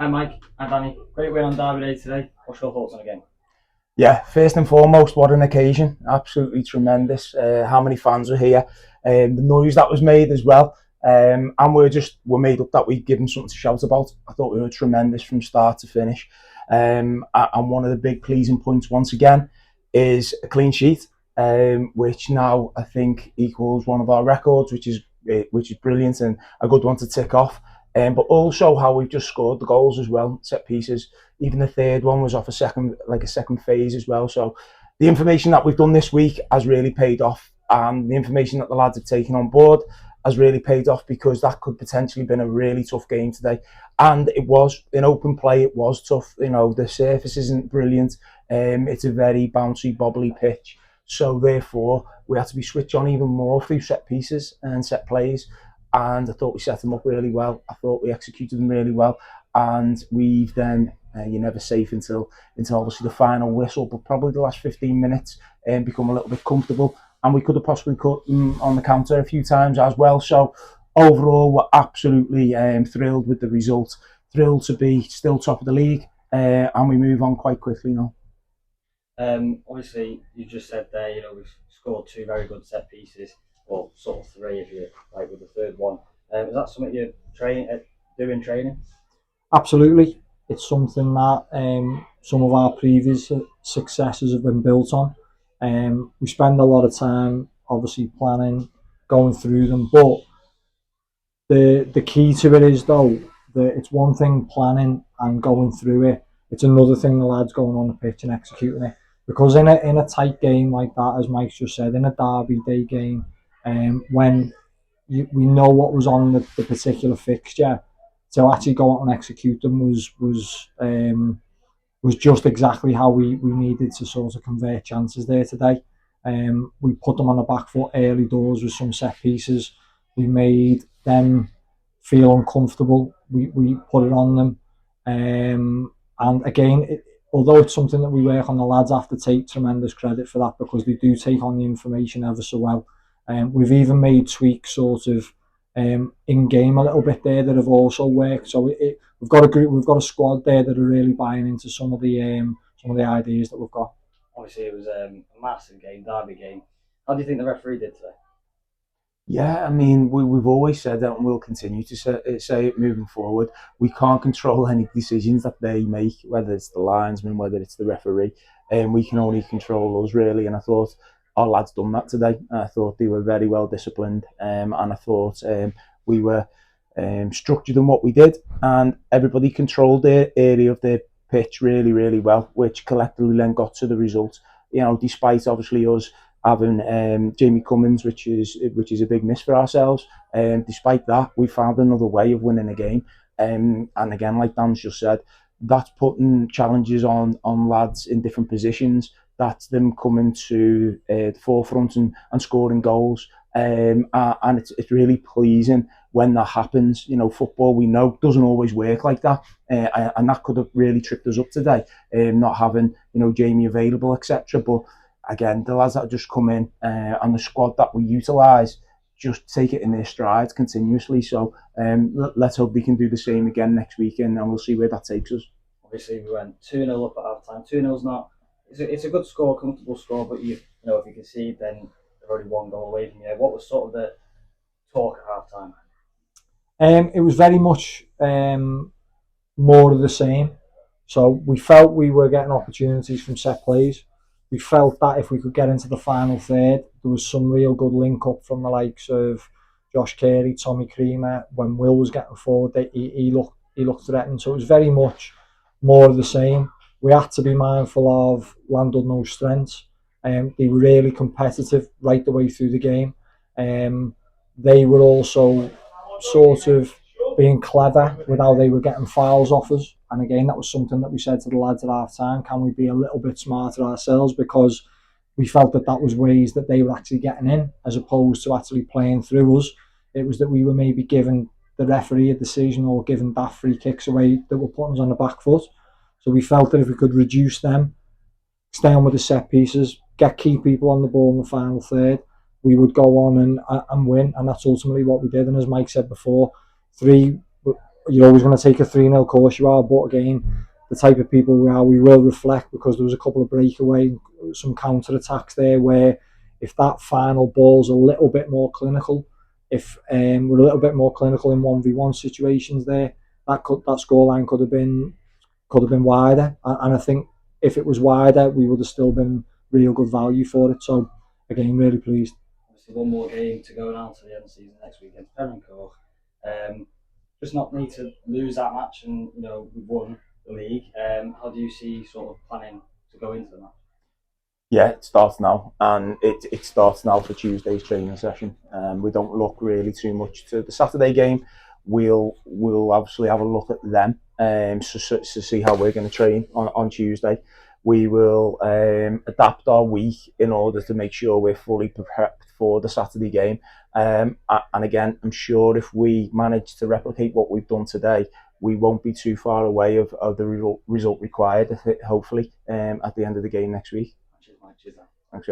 Hi Mike, hi Danny. Great win on Derby Day today. What's your thoughts on the game? Yeah, first and foremost, what an occasion. Absolutely tremendous. How many fans were here. The noise that was made as well. And we're made up that we'd given something to shout about. I thought we were tremendous from start to finish. And one of the big pleasing points, once again, is a clean sheet, which now I think equals one of our records, which is brilliant and a good one to tick off. But also how we've just scored the goals as well, set pieces. Even the third one was off a second phase as well. So the information that we've done this week has really paid off, and the information that the lads have taken on board has really paid off, because that could potentially been a really tough game today. And it was in open play. It was tough. The surface isn't brilliant. It's a very bouncy, bobbly pitch. So therefore, we had to be switched on even more through set pieces and set plays. And I thought we set them up really well. I thought we executed them really well, and we've then you're never safe until obviously the final whistle, but probably the last 15 minutes and become a little bit comfortable, and we could have possibly cut them on the counter a few times as well. So overall, we're absolutely thrilled with the result, thrilled to be still top of the league, and we move on quite quickly now. Obviously, you just said there, we've scored two very good set pieces, or sort of three if you like with the third one. Is that something you do in training? Absolutely. It's something that some of our previous successes have been built on. We spend a lot of time, obviously, planning, going through them, but the key to it is, though, that it's one thing planning and going through it. It's another thing the lads going on the pitch and executing it. Because in a tight game like that, as Mike's just said, in a Derby Day game, when we know what was on the particular fixture, to actually go out and execute them was just exactly how we needed to sort of convert chances there today. We put them on the back foot early doors with some set pieces. We made them feel uncomfortable. We put it on them. And again, although it's something that we work on, the lads have to take tremendous credit for that, because they do take on the information ever so well. We've even made tweaks sort of in game a little bit there that have also worked. So we've got a group, we've got a squad there that are really buying into some of the ideas that we've got. Obviously, it was a massive game, Derby game. How do you think the referee did today? Yeah, I mean, we've always said that, and we'll continue to say it moving forward. We can't control any decisions that they make, whether it's the linesman, whether it's the referee, and we can only control us, really. And I thought our lads done that today. I thought they were very well disciplined, and I thought we were structured in what we did, and everybody controlled their area of their pitch really, really well, which collectively then got to the result. Despite obviously us having Jamie Cummins, which is a big miss for ourselves. Despite that, we found another way of winning a game. And again, like Dan's just said, that's putting challenges on lads in different positions. That's them coming to the forefront and scoring goals. And it's really pleasing when that happens. Football, we know, doesn't always work like that. And that could have really tripped us up today, not having Jamie available, etc. But again, the lads that just come in and the squad that we utilise just take it in their strides continuously. So let's hope they can do the same again next weekend, and we'll see where that takes us. Obviously, we went 2-0 up at half time. 2-0 is not. It's a good score, comfortable score, but if you concede, then they're already one goal away from you. What was sort of the talk at half time? It was very much more of the same. So we felt we were getting opportunities from set plays. We felt that if we could get into the final third, there was some real good link up from the likes of Josh Carey, Tommy Creamer. When Will was getting forward, he looked threatened. So it was very much more of the same. We had to be mindful of Llandudno's strengths. They were really competitive right the way through the game. They were also sort of being clever with how they were getting fouls off us. And again, that was something that we said to the lads at half time. Can we be a little bit smarter ourselves? Because we felt that was ways that they were actually getting in, as opposed to actually playing through us. It was that we were maybe giving the referee a decision or giving daft free kicks away that were putting us on the back foot. So we felt that if we could reduce them, stay on with the set pieces, get key people on the ball in the final third, we would go on and win. And that's ultimately what we did. And as Mike said before, 3 you're always going to take a 3-0 course you are, but again, the type of people we are, we will reflect, because there was a couple of breakaway, some counter attacks there where if that final ball's a little bit more clinical, if we're a little bit more clinical in 1v1 situations there, that scoreline could have been wider, and I think if it was wider, we would have still been real good value for it. So again, really pleased. Obviously, one more game to go down to the end of the season next week against Perrancourt. Just not need to lose that match, and we've won the league. How do you see sort of planning to go into the match? Yeah, it starts now, and it starts now for Tuesday's training session. We don't look really too much to the Saturday game. We'll obviously have a look at them to see how we're going to train on Tuesday. We will adapt our week in order to make sure we're fully prepared for the Saturday game. And again, I'm sure if we manage to replicate what we've done today, we won't be too far away of the result required, hopefully, at the end of the game next week. Cheers. Thanks,